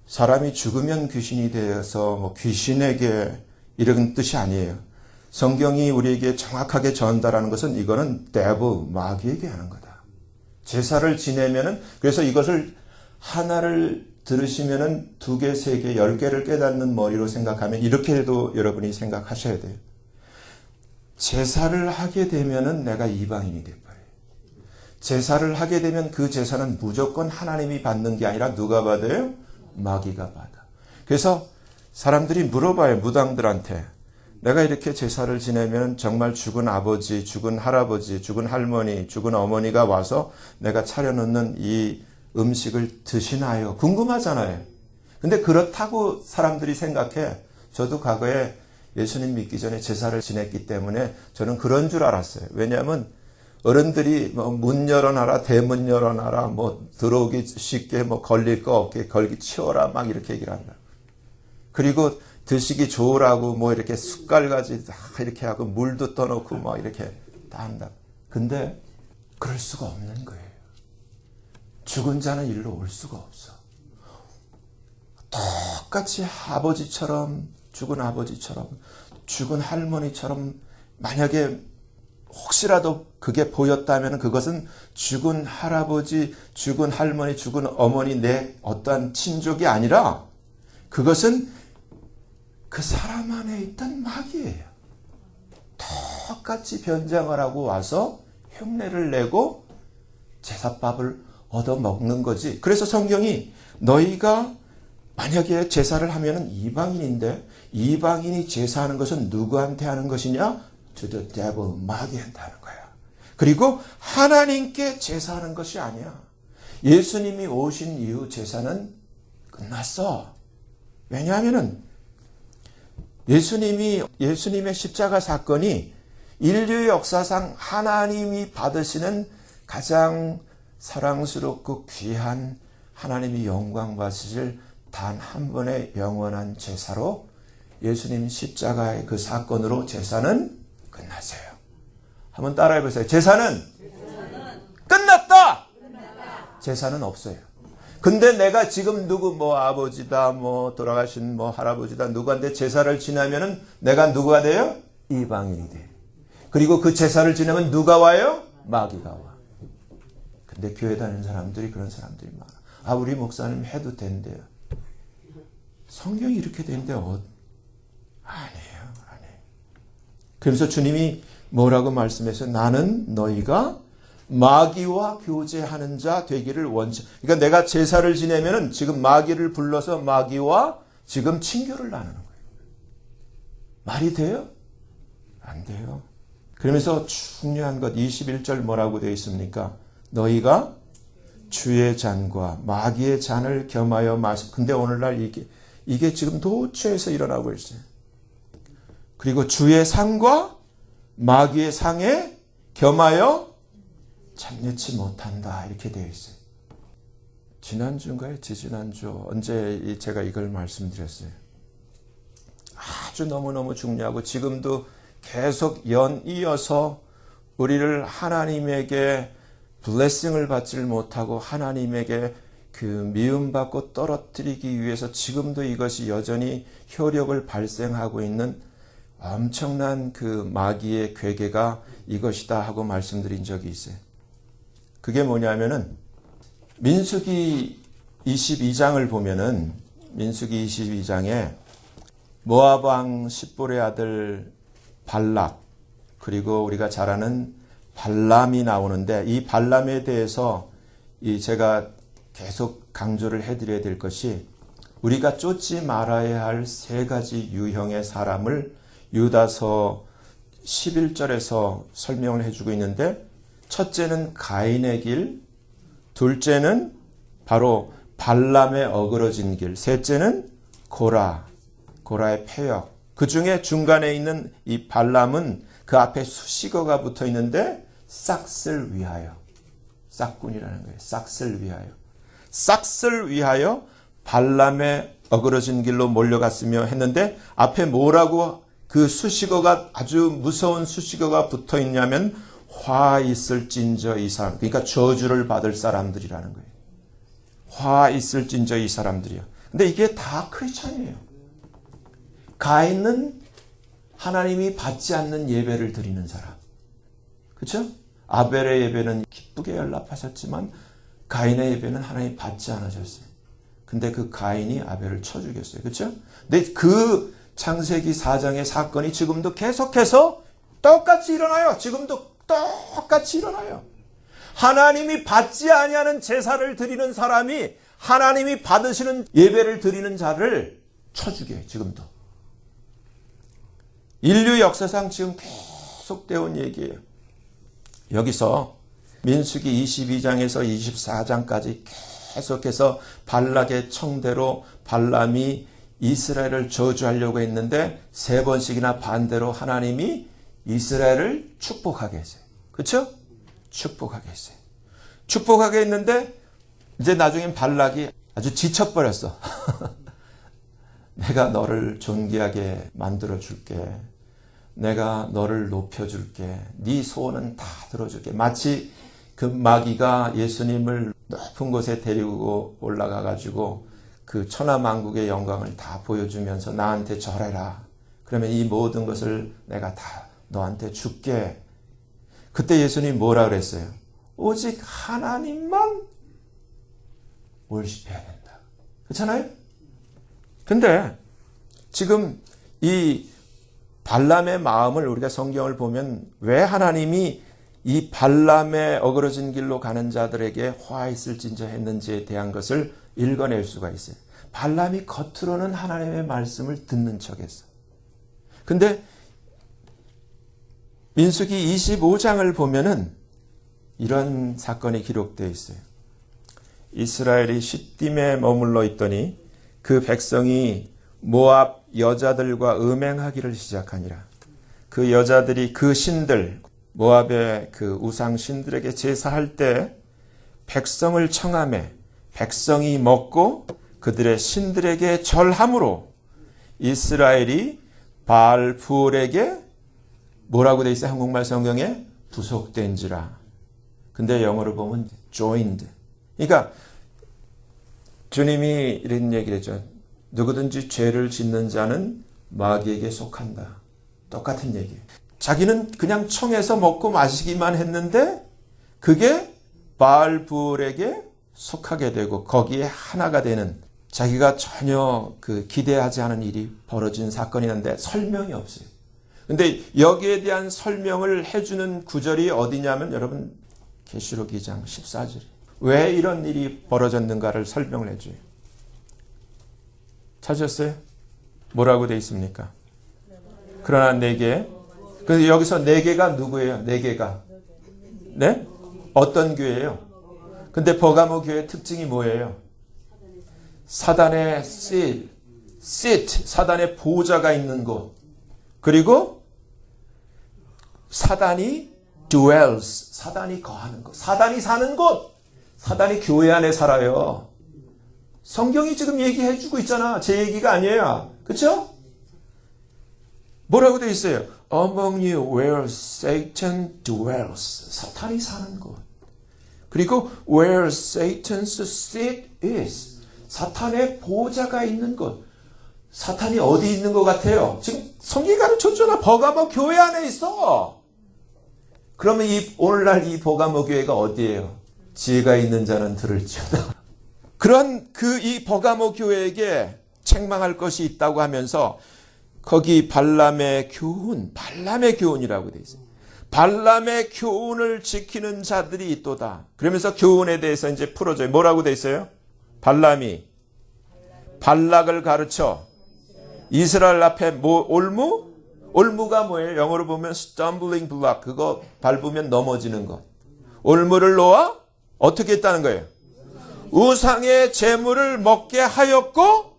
사람이 죽으면 귀신이 되어서 뭐 귀신에게 이런 뜻이 아니에요. 성경이 우리에게 정확하게 전달하는 것은 이거는 devil, 마귀에게 하는 거다. 제사를 지내면은 그래서 이것을 하나를 들으시면은 2개, 3개, 10개를 깨닫는 머리로 생각하면 이렇게도 여러분이 생각하셔야 돼요. 제사를 하게 되면은 내가 이방인이 돼버려요. 제사를 하게 되면 그 제사는 무조건 하나님이 받는 게 아니라 누가 받아요? 마귀가 받아. 그래서 사람들이 물어봐요. 무당들한테. 내가 이렇게 제사를 지내면 정말 죽은 아버지, 죽은 할아버지, 죽은 할머니, 죽은 어머니가 와서 내가 차려놓는 이 음식을 드시나요? 궁금하잖아요. 근데 그렇다고 사람들이 생각해. 저도 과거에 예수님 믿기 전에 제사를 지냈기 때문에 저는 그런 줄 알았어요. 왜냐하면 어른들이 뭐 문 열어놔라, 대문 열어놔라, 뭐 들어오기 쉽게 뭐 걸릴 거 없게 걸기 치워라 막 이렇게 얘기를 한다. 그리고 드시기 좋으라고 뭐 이렇게 숟갈까지 다 이렇게 하고 물도 떠놓고 뭐 이렇게 다 한다. 근데 그럴 수가 없는 거예요. 죽은 자는 일로 올 수가 없어. 똑같이 아버지처럼 죽은 아버지처럼 죽은 할머니처럼 만약에 혹시라도 그게 보였다면 그것은 죽은 할아버지, 죽은 할머니, 죽은 어머니 내 어떠한 친족이 아니라 그것은 그 사람 안에 있던 마귀예요. 똑같이 변장을 하고 와서 흉내를 내고 제사밥을 얻어먹는 거지. 그래서 성경이 너희가 만약에 제사를 하면은 이방인인데 이방인이 제사하는 것은 누구한테 하는 것이냐? To the devil, 마귀한테 하는 거야. 그리고 하나님께 제사하는 것이 아니야. 예수님이 오신 이후 제사는 끝났어. 왜냐하면은 예수님의 십자가 사건이 인류의 역사상 하나님이 받으시는 가장 사랑스럽고 귀한 하나님이 영광 받으실 단 한 번의 영원한 제사로 예수님 십자가의 그 사건으로 제사는 끝났어요. 한번 따라해 보세요. 제사는 끝났다. 제사는 없어요. 근데 내가 지금 누구 뭐 아버지다 뭐 돌아가신 뭐 할아버지다 누구한테 제사를 지내면은 내가 누가 돼요? 이방인이 돼. 그리고 그 제사를 지내면 누가 와요? 마귀가 와. 근데 교회 다니는 사람들이 그런 사람들이 많아. 아 우리 목사님 해도 된대요. 성경이 이렇게 된대. 아니에요. 그래서 주님이 뭐라고 말씀해서 나는 너희가 마귀와 교제하는 자 되기를 원치. 그러니까 내가 제사를 지내면은 지금 마귀를 불러서 마귀와 지금 친교를 나누는 거예요. 말이 돼요? 안 돼요. 그러면서 중요한 것 21절 뭐라고 되어 있습니까? 너희가 주의 잔과 마귀의 잔을 겸하여 마시. 근데 오늘날 이게 지금 도처에서 일어나고 있어요. 그리고 주의 상과 마귀의 상에 겸하여 참여치 못한다. 이렇게 되어 있어요. 지난주인가요? 지지난주 언제 제가 이걸 말씀드렸어요. 아주 너무너무 중요하고 지금도 계속 이어서 우리를 하나님에게 블레싱을 받지를 못하고 하나님에게 그 미움받고 떨어뜨리기 위해서 지금도 이것이 여전히 효력을 발생하고 있는 엄청난 그 마귀의 괴계가 이것이다 하고 말씀드린 적이 있어요. 그게 뭐냐면은 민수기 22장을 보면은 민수기 22장에 모압 왕 십볼의 아들 발락 그리고 우리가 잘 아는 발람이 나오는데 이 발람에 대해서 제가 계속 강조를 해드려야 될 것이 우리가 쫓지 말아야 할 3가지 유형의 사람을 유다서 11절에서 설명을 해주고 있는데 첫째는 가인의 길, 둘째는 바로 발람의 어그러진 길, 셋째는 고라의 패역. 그 중에 중간에 있는 이 발람은 그 앞에 수식어가 붙어 있는데 싹을 위하여. 싹군이라는 거예요. 싹을 위하여. 싹을 위하여 발람의 어그러진 길로 몰려갔으며 했는데 앞에 뭐라고 그 수식어가 아주 무서운 수식어가 붙어 있냐면 화 있을진저 이 사람. 그러니까 저주를 받을 사람들이라는 거예요. 화 있을진저 이 사람들이요. 근데 이게 다 크리스찬이에요. 가인은 하나님이 받지 않는 예배를 드리는 사람. 그렇죠? 아벨의 예배는 기쁘게 연락하셨지만 가인의 예배는 하나님이 받지 않으셨어요. 근데 그 가인이 아벨을 쳐 죽였어요. 그렇죠? 근데 그 창세기 4장의 사건이 지금도 계속해서 똑같이 일어나요. 지금도 똑같이 일어나요. 하나님이 받지 아니하는 제사를 드리는 사람이 하나님이 받으시는 예배를 드리는 자를 쳐 죽여요. 지금도. 인류 역사상 지금 계속되어 온 얘기예요. 여기서 민수기 22장에서 24장까지 계속해서 발락의 청대로 발람이 이스라엘을 저주하려고 했는데 3번씩이나 반대로 하나님이 이스라엘을 축복하게 했어요. 그렇죠? 축복하게 했어요. 축복하게 했는데 이제 나중엔 발락이 아주 지쳐버렸어. 내가 너를 존귀하게 만들어줄게. 내가 너를 높여줄게. 네 소원은 다 들어줄게. 마치 그 마귀가 예수님을 높은 곳에 데리고 올라가 가지고 그 천하만국의 영광을 다 보여주면서 나한테 절해라. 그러면 이 모든 것을 내가 다 너한테 줄게. 그때 예수님이 뭐라 그랬어요? 오직 하나님만 월십해야 된다. 그렇잖아요? 근데 지금 이 발람의 마음을 우리가 성경을 보면 왜 하나님이 이 발람의 어그러진 길로 가는 자들에게 화 있을진저 했는지에 대한 것을 읽어낼 수가 있어요. 발람이 겉으로는 하나님의 말씀을 듣는 척했어. 근데 민수기 25장을 보면은 이런 사건이 기록되어 있어요. 이스라엘이 시딤에 머물러 있더니 그 백성이 모압 여자들과 음행하기를 시작하니라. 그 여자들이 그 신들, 모압의 그 우상 신들에게 제사할 때 백성을 청하매 백성이 먹고 그들의 신들에게 절함으로 이스라엘이 바알 부올에게 뭐라고 돼 있어요? 한국말 성경에 부속된지라. 근데 영어로 보면 joined. 그러니까 주님이 이런 얘기를 했죠. 누구든지 죄를 짓는 자는 마귀에게 속한다. 똑같은 얘기예요. 자기는 그냥 청해서 먹고 마시기만 했는데 그게 바알 부올에게 속하게 되고 거기에 하나가 되는 자기가 전혀 그 기대하지 않은 일이 벌어진 사건이 있는데 설명이 없어요. 근데 여기에 대한 설명을 해주는 구절이 어디냐면 여러분 계시록 2장 14절. 왜 이런 일이 벌어졌는가를 설명을 해줘요. 찾으셨어요? 뭐라고 되어 있습니까? 그러나 내게. 그래서 여기서 내게가 누구예요? 내게가. 네? 어떤 교회예요? 근데 버가모 교회의 특징이 뭐예요? 사단의 seat, 사단의 보좌가 있는 곳. 그리고 사단이 dwells, 사단이 거하는 곳. 사단이 사는 곳. 사단이 교회 안에 살아요. 성경이 지금 얘기해 주고 있잖아. 제 얘기가 아니에요. 그렇죠? 뭐라고 되어 있어요? Among you where Satan dwells. 사탄이 사는 곳. 그리고 where Satan's seat is. 사탄의 보좌가 있는 곳. 사탄이 어디 있는 것 같아요? 지금 성경이 가르쳐주잖아. 버가모 교회 안에 있어. 그러면 오늘날 이 버가모 교회가 어디예요? 지혜가 있는 자는 들을지어다. 그런 이 버가모 교회에게 책망할 것이 있다고 하면서 거기 발람의 교훈이라고 되어 있어요. 발람의 교훈을 지키는 자들이 있도다. 그러면서 교훈에 대해서 이제 풀어줘요. 뭐라고 되어 있어요? 발람이 발락을 가르쳐 이스라엘 앞에 올무가 뭐예요? 영어로 보면 stumbling block. 그거 밟으면 넘어지는 것. 올무를 놓아 어떻게 했다는 거예요? 우상의 재물을 먹게 하였고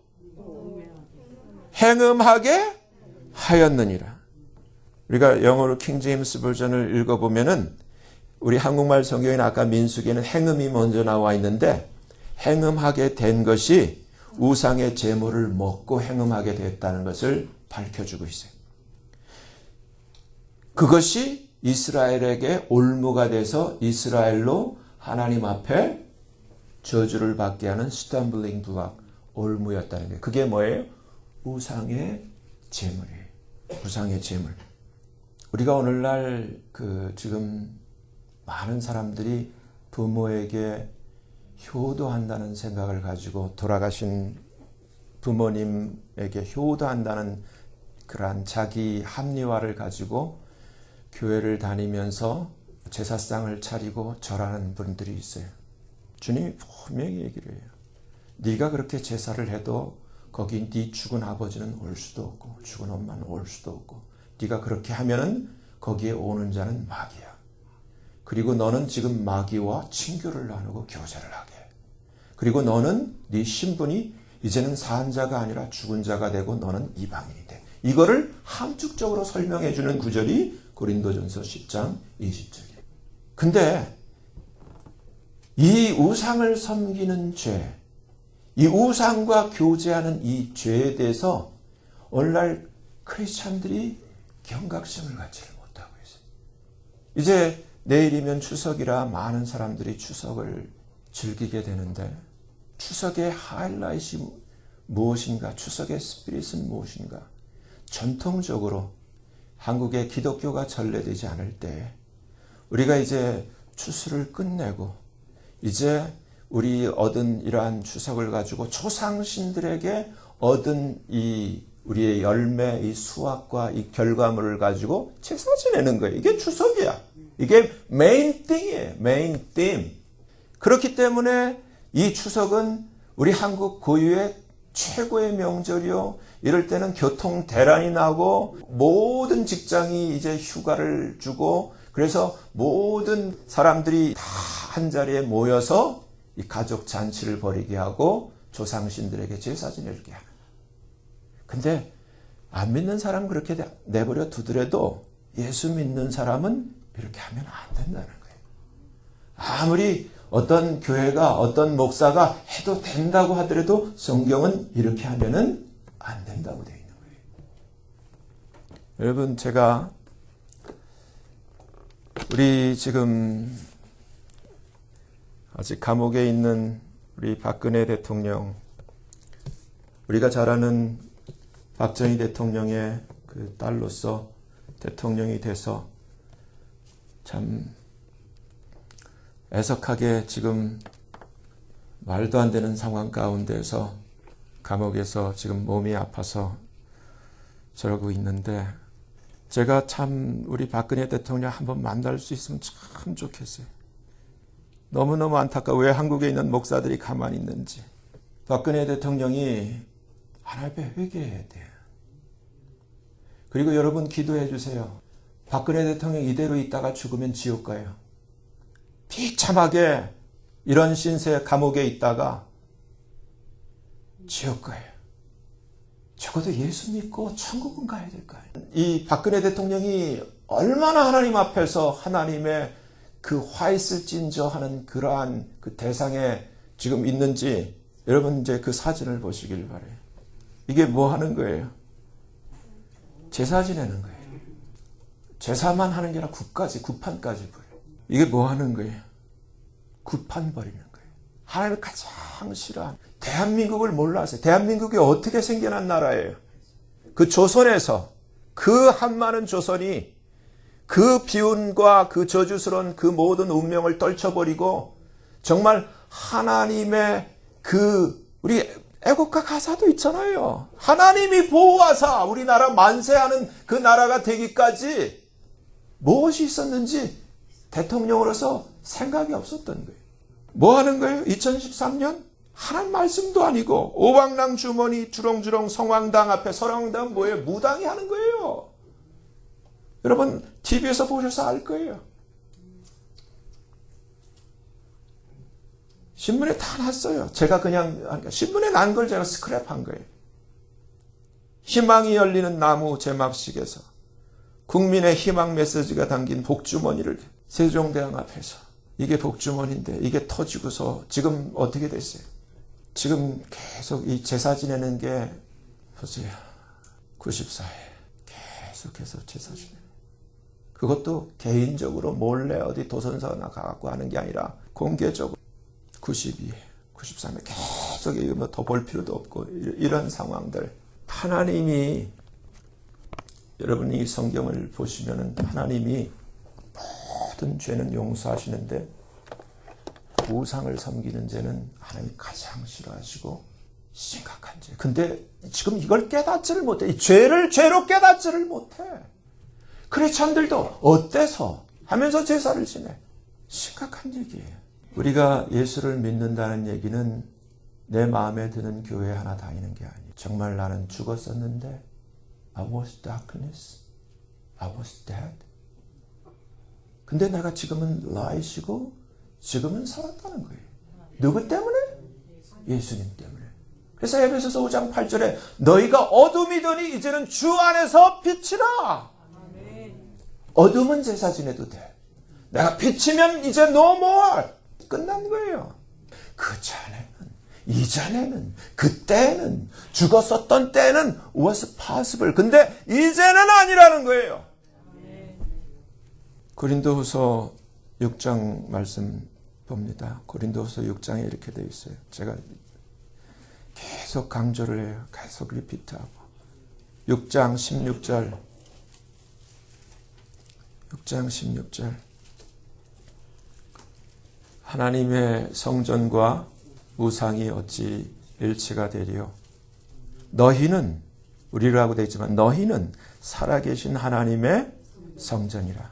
행음하게 하였느니라. 우리가 영어로 킹 제임스 버전을 읽어보면은 우리 한국말 성경에는 아까 민수기에는 행음이 먼저 나와 있는데 행음하게 된 것이 우상의 재물을 먹고 행음하게 됐다는 것을 밝혀주고 있어요. 그것이 이스라엘에게 올무가 돼서 이스라엘로 하나님 앞에 저주를 받게 하는 스탬블링 블록, 올무였다는 거예요. 그게 뭐예요? 우상의 제물이에요. 우상의 제물. 우리가 오늘날 지금 많은 사람들이 부모에게 효도한다는 생각을 가지고 돌아가신 부모님에게 효도한다는 그러한 자기 합리화를 가지고 교회를 다니면서 제사상을 차리고 절하는 분들이 있어요. 주님이 분명히 얘기를 해요. 네가 그렇게 제사를 해도 거기 네 죽은 아버지는 올 수도 없고 죽은 엄마는 올 수도 없고 네가 그렇게 하면은 거기에 오는 자는 마귀야. 그리고 너는 지금 마귀와 친교를 나누고 교제를 하게. 그리고 너는 네 신분이 이제는 산 자가 아니라 죽은 자가 되고 너는 이방인이 돼. 이거를 함축적으로 설명해 주는 구절이 고린도전서 10장 20절이에요. 근데 이 우상을 섬기는 죄, 이 우상과 교제하는 이 죄에 대해서 오늘날 크리스찬들이 경각심을 갖지를 못하고 있어요. 이제 내일이면 추석이라 많은 사람들이 추석을 즐기게 되는데 추석의 하이라이트이 무엇인가? 추석의 스피릿은 무엇인가? 전통적으로 한국의 기독교가 전래되지 않을 때 우리가 이제 추수를 끝내고 이제 우리 얻은 이러한 추석을 가지고 조상신들에게 얻은 이 우리의 열매, 이 수확과 이 결과물을 가지고 제사 지내는 거예요. 이게 추석이야. 이게 메인 띵이에요. 메인 띵. 그렇기 때문에 이 추석은 우리 한국 고유의 최고의 명절이요. 이럴 때는 교통 대란이 나고 모든 직장이 이제 휴가를 주고 그래서 모든 사람들이 다 한자리에 모여서 이 가족 잔치를 벌이게 하고 조상신들에게 제사 지내게 하는. 근데 안 믿는 사람 그렇게 내버려 두더라도 예수 믿는 사람은 이렇게 하면 안 된다는 거예요. 아무리 어떤 교회가 어떤 목사가 해도 된다고 하더라도 성경은 이렇게 하면은 안 된다고 되어 있는 거예요. 여러분 제가 우리 지금 아직 감옥에 있는 우리 박근혜 대통령, 우리가 잘 아는 박정희 대통령의 그 딸로서 대통령이 돼서 참 애석하게 지금 말도 안 되는 상황 가운데서 감옥에서 지금 몸이 아파서 저러고 있는데 제가 참 우리 박근혜 대통령 한번 만날 수 있으면 참 좋겠어요. 너무너무 안타까워. 왜 한국에 있는 목사들이 가만히 있는지. 박근혜 대통령이 하나님 앞에 회개해야 돼요. 그리고 여러분 기도해 주세요. 박근혜 대통령 이대로 있다가 죽으면 지옥 가요. 비참하게 이런 신세 감옥에 있다가 지옥 가요. 적어도 예수 믿고 천국은 가야 될 거예요. 이 박근혜 대통령이 얼마나 하나님 앞에서 하나님의 그 화 있을진저 하는 그러한 그 대상에 지금 있는지 여러분 이제 그 사진을 보시길 바래요. 이게 뭐 하는 거예요? 제사 지내는 거예요. 제사만 하는 게 아니라 구판까지 보여요. 이게 뭐 하는 거예요? 구판 버리는 거예요. 하나님을 가장 싫어하는 대한민국을 몰라서 대한민국이 어떻게 생겨난 나라예요? 그 조선에서 그 한많은 조선이 그 비운과 그 저주스러운 그 모든 운명을 떨쳐버리고 정말 하나님의 우리 애국가 가사도 있잖아요. 하나님이 보호하사 우리나라 만세하는 그 나라가 되기까지 무엇이 있었는지 대통령으로서 생각이 없었던 거예요. 뭐 하는 거예요? 2013년? 하나님 말씀도 아니고 오방랑 주머니 주렁주렁 성황당 앞에 성황당 뭐예요? 무당이 하는 거예요. 여러분 TV에서 보셔서 알 거예요. 신문에 다 났어요. 제가 그냥 신문에 난 걸 제가 스크랩한 거예요. 희망이 열리는 나무 제막식에서 국민의 희망 메시지가 담긴 복주머니를 세종대왕 앞에서 이게 복주머니인데 이게 터지고서 지금 어떻게 됐어요? 지금 계속 이 제사 지내는 게 보세요. 94회 계속해서 제사 지내는 그것도 개인적으로 몰래 어디 도선서나 가갖고 하는 게 아니라 공개적으로. 92, 93에 계속 이거 더 볼 필요도 없고 이런 상황들. 하나님이 여러분이 성경을 보시면은 하나님이 모든 죄는 용서하시는데 우상을 섬기는 죄는 하나님이 가장 싫어하시고 심각한 죄. 근데 지금 이걸 깨닫지를 못해. 이 죄를 죄로 깨닫지를 못해. 크리스천들도 어때서 하면서 제사를 지내. 심각한 얘기예요. 우리가 예수를 믿는다는 얘기는 내 마음에 드는 교회 하나 다니는 게 아니에요. 정말 나는 죽었었는데 I was darkness. I was dead. 근데 내가 지금은 light이고 지금은 살았다는 거예요. 누구 때문에? 예수님 때문에. 그래서 에베소서 5장 8절에 너희가 어둠이더니 이제는 주 안에서 빛이라. 어둠은 제사 지내도 돼. 내가 빛이면 이제 no more. 끝난 거예요. 그 전에는, 이전에는, 그때는, 죽었었던 때는 was possible. 근데 이제는 아니라는 거예요. 고린도후서 6장 말씀 봅니다. 고린도후서 6장에 이렇게 되어 있어요. 제가 계속 강조를 해요. 계속 리피트하고. 6장 16절. 6장 16절. 하나님의 성전과 우상이 어찌 일치가 되리요. 너희는, 우리라고 되어 있지만 너희는 살아계신 하나님의 성전이라.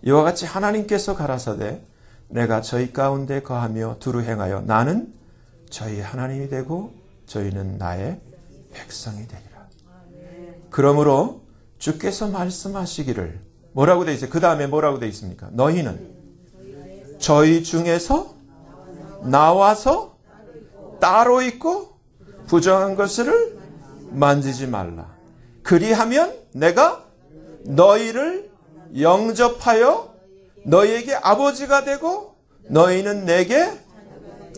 이와 같이 하나님께서 가라사대 내가 저희 가운데 거하며 두루 행하여 나는 저희 하나님이 되고 저희는 나의 백성이 되리라. 그러므로 주께서 말씀하시기를 뭐라고 되어 있어요? 그 다음에 뭐라고 되어 있습니까? 너희는 저희 중에서 나와서 따로 있고 부정한 것을 만지지 말라. 그리하면 내가 너희를 영접하여 너희에게 아버지가 되고 너희는 내게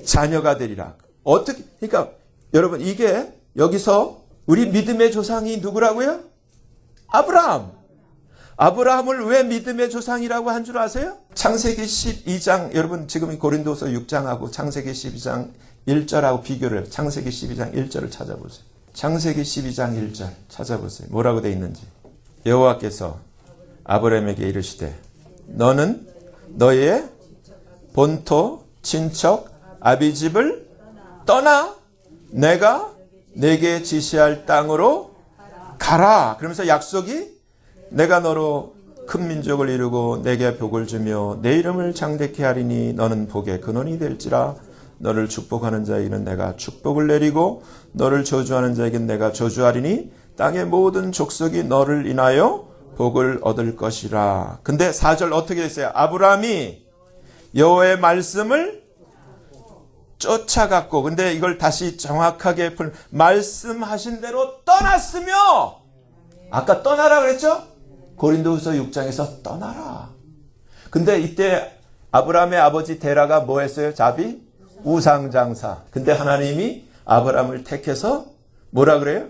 자녀가 되리라. 어떻게, 그러니까 여러분 이게 여기서 우리 믿음의 조상이 누구라고요? 아브라함. 아브라함을 왜 믿음의 조상이라고 한 줄 아세요? 창세기 12장, 여러분 지금 고린도서 6장하고 창세기 12장 1절하고 비교를 해요. 창세기 12장 1절을 찾아보세요. 창세기 12장 1절 찾아보세요. 뭐라고 되어 있는지. 여호와께서 아브라함에게 이르시되 너는 너의 본토 친척 아비집을 떠나 내가 내게 지시할 땅으로 가라. 그러면서 약속이 내가 너로 큰 민족을 이루고 내게 복을 주며 내 이름을 장대케 하리니 너는 복의 근원이 될지라. 너를 축복하는 자에게는 내가 축복을 내리고 너를 저주하는 자에게는 내가 저주하리니 땅의 모든 족속이 너를 인하여 복을 얻을 것이라. 근데 4절 어떻게 됐어요? 아브라함이 여호와의 말씀을 쫓아갔고, 근데 이걸 다시 정확하게 말씀하신 대로 떠났으며, 아까 떠나라 그랬죠? 고린도후서 6장에서 떠나라. 근데 이때 아브라함의 아버지 데라가 뭐 했어요? 자비? 우상장사. 근데 하나님이 아브라함을 택해서 뭐라 그래요?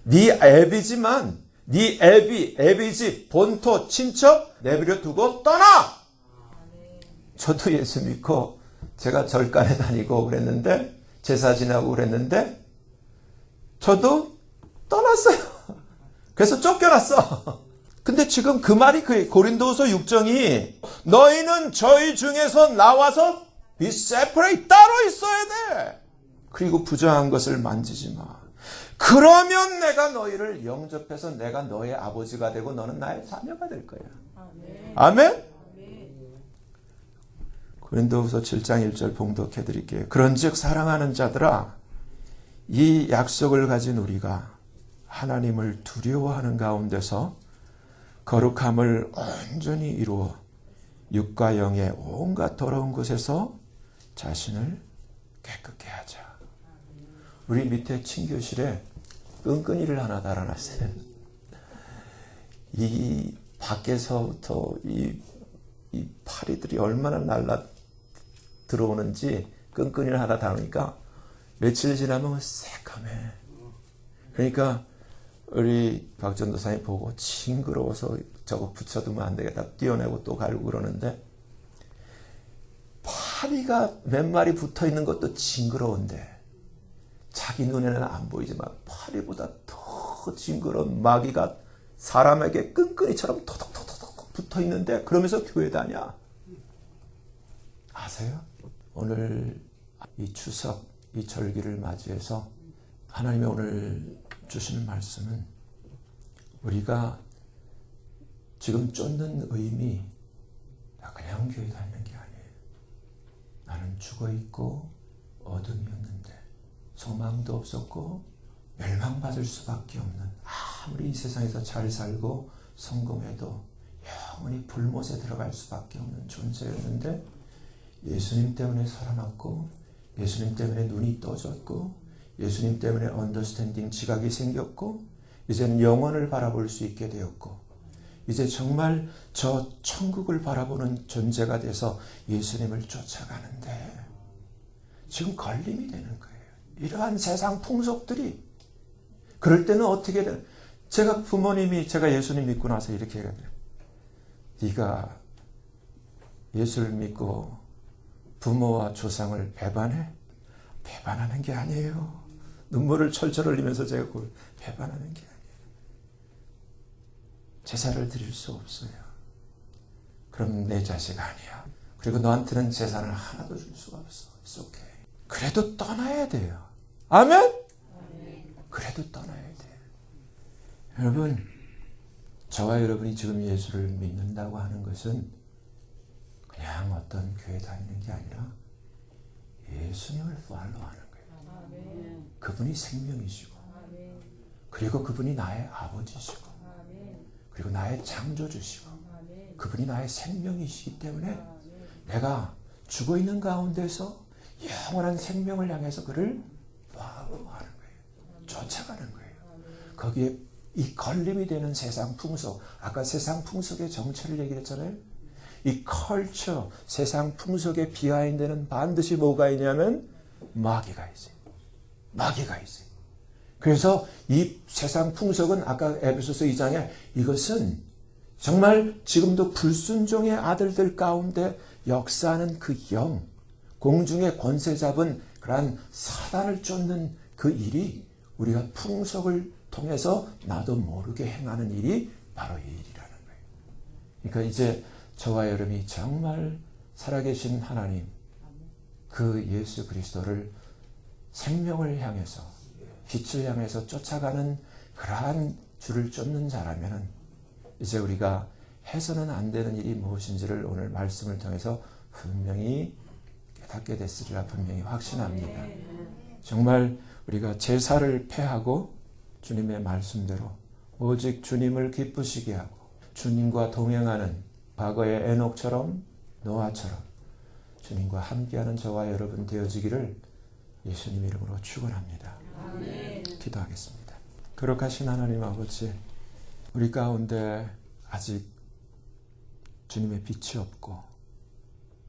네 애비지만 네 애비집, 본토, 친척 내버려 두고 떠나! 저도 예수 믿고 제가 절간에 다니고 그랬는데 제사 지나고 그랬는데 저도 떠났어요. 그래서 쫓겨났어. 근데 지금 그 말이 고린도후서 6장이 너희는 저희 중에서 나와서 be separate, 따로 있어야 돼. 그리고 부정한 것을 만지지 마. 그러면 내가 너희를 영접해서 내가 너의 아버지가 되고 너는 나의 자녀가 될 거야. 아멘? 고린도후서 7장 1절 봉독해 드릴게요. 그런즉 사랑하는 자들아, 이 약속을 가진 우리가 하나님을 두려워하는 가운데서 거룩함을 온전히 이루어 육과 영의 온갖 더러운 것에서 자신을 깨끗게 하자. 우리 밑에 친교실에 끈끈이를 하나 달아놨어요. 이 밖에서부터 이 파리들이 얼마나 날라 들어오는지 끈끈이를 하나 달으니까 며칠 지나면 새까매. 그러니까 우리 박 전도사님 보고 징그러워서 저거 붙여두면 안 되겠다. 띄어내고 또 갈고 그러는데 파리가 몇 마리 붙어있는 것도 징그러운데 자기 눈에는 안 보이지만 파리보다 더 징그러운 마귀가 사람에게 끈끈이처럼 토독토독 붙어있는데 그러면서 교회 다녀. 아세요? 오늘 이 추석, 이 절기를 맞이해서 하나님이 오늘 주시는 말씀은 우리가 지금 쫓는 의미 그냥 교회 다니는 게 아니에요. 나는 죽어있고 어둠이었는데 소망도 없었고 멸망받을 수밖에 없는 아무리 이 세상에서 잘 살고 성공해도 영원히 불못에 들어갈 수밖에 없는 존재였는데 예수님 때문에 살아났고 예수님 때문에 눈이 떠졌고 예수님 때문에 언더스탠딩 지각이 생겼고 이제는 영원을 바라볼 수 있게 되었고 이제 정말 저 천국을 바라보는 존재가 돼서 예수님을 쫓아가는데 지금 걸림이 되는 거예요. 이러한 세상 풍속들이. 그럴 때는 어떻게 돼? 제가 부모님이 제가 예수님 믿고 나서 이렇게 얘기해요. 네가 예수를 믿고 부모와 조상을 배반해? 배반하는 게 아니에요. 눈물을 철철 흘리면서 제가 그걸 배반하는 게 아니에요. 제사를 드릴 수 없어요. 그럼 내 자식 아니야. 그리고 너한테는 재산을 하나도 줄 수가 없어. It's okay. 그래도 떠나야 돼요. 아멘? 그래도 떠나야 돼요. 여러분, 저와 여러분이 지금 예수를 믿는다고 하는 것은 그냥 어떤 교회 다니는 게 아니라 예수님을 팔로우하는 거예요. 그분이 생명이시고 그리고 그분이 나의 아버지시고 그리고 나의 창조주시고 그분이 나의 생명이시기 때문에 내가 죽어있는 가운데서 영원한 생명을 향해서 그를 팔로우하는 거예요. 쫓아가는 거예요. 거기에 이 걸림이 되는 세상 풍속, 아까 세상 풍속의 정체를 얘기했잖아요. 이 컬처, 세상 풍속의 비하인드는 반드시 뭐가 있냐면 마귀가 있어요. 마귀가 있어요. 그래서 이 세상 풍속은 아까 에베소서 2장에 이것은 정말 지금도 불순종의 아들들 가운데 역사하는 그 영, 공중의 권세 잡은 그러한 사단을 쫓는 그 일이 우리가 풍속을 통해서 나도 모르게 행하는 일이 바로 이 일이라는 거예요. 그러니까 이제 저와 여러분이 정말 살아계신 하나님, 그 예수 그리스도를 생명을 향해서 빛을 향해서 쫓아가는 그러한 주를 쫓는 자라면 이제 우리가 해서는 안 되는 일이 무엇인지를 오늘 말씀을 통해서 분명히 깨닫게 됐으리라 분명히 확신합니다. 정말 우리가 제사를 폐하고 주님의 말씀대로 오직 주님을 기쁘시게 하고 주님과 동행하는 과거의 에녹처럼 노아처럼 주님과 함께하는 저와 여러분 되어지기를 예수님 이름으로 축원합니다. 기도하겠습니다. 거룩하신 하나님 아버지, 우리 가운데 아직 주님의 빛이 없고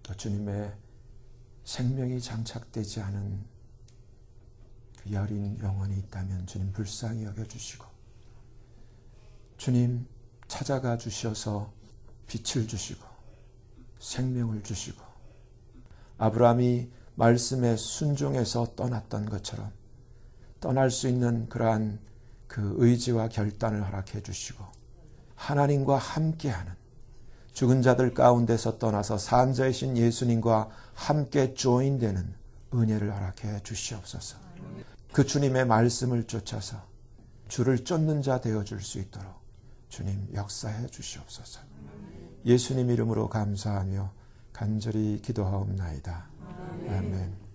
또 주님의 생명이 장착되지 않은 그 여린 영혼이 있다면 주님 불쌍히 여겨주시고 주님 찾아가 주셔서 빛을 주시고 생명을 주시고 아브라함이 말씀에 순종해서 떠났던 것처럼 떠날 수 있는 그러한 그 의지와 결단을 허락해 주시고 하나님과 함께하는 죽은 자들 가운데서 떠나서 산자이신 예수님과 함께 조인되는 은혜를 허락해 주시옵소서. 그 주님의 말씀을 쫓아서 주를 쫓는 자 되어줄 수 있도록 주님 역사해 주시옵소서. 예수님 이름으로 감사하며 간절히 기도하옵나이다. 아멘.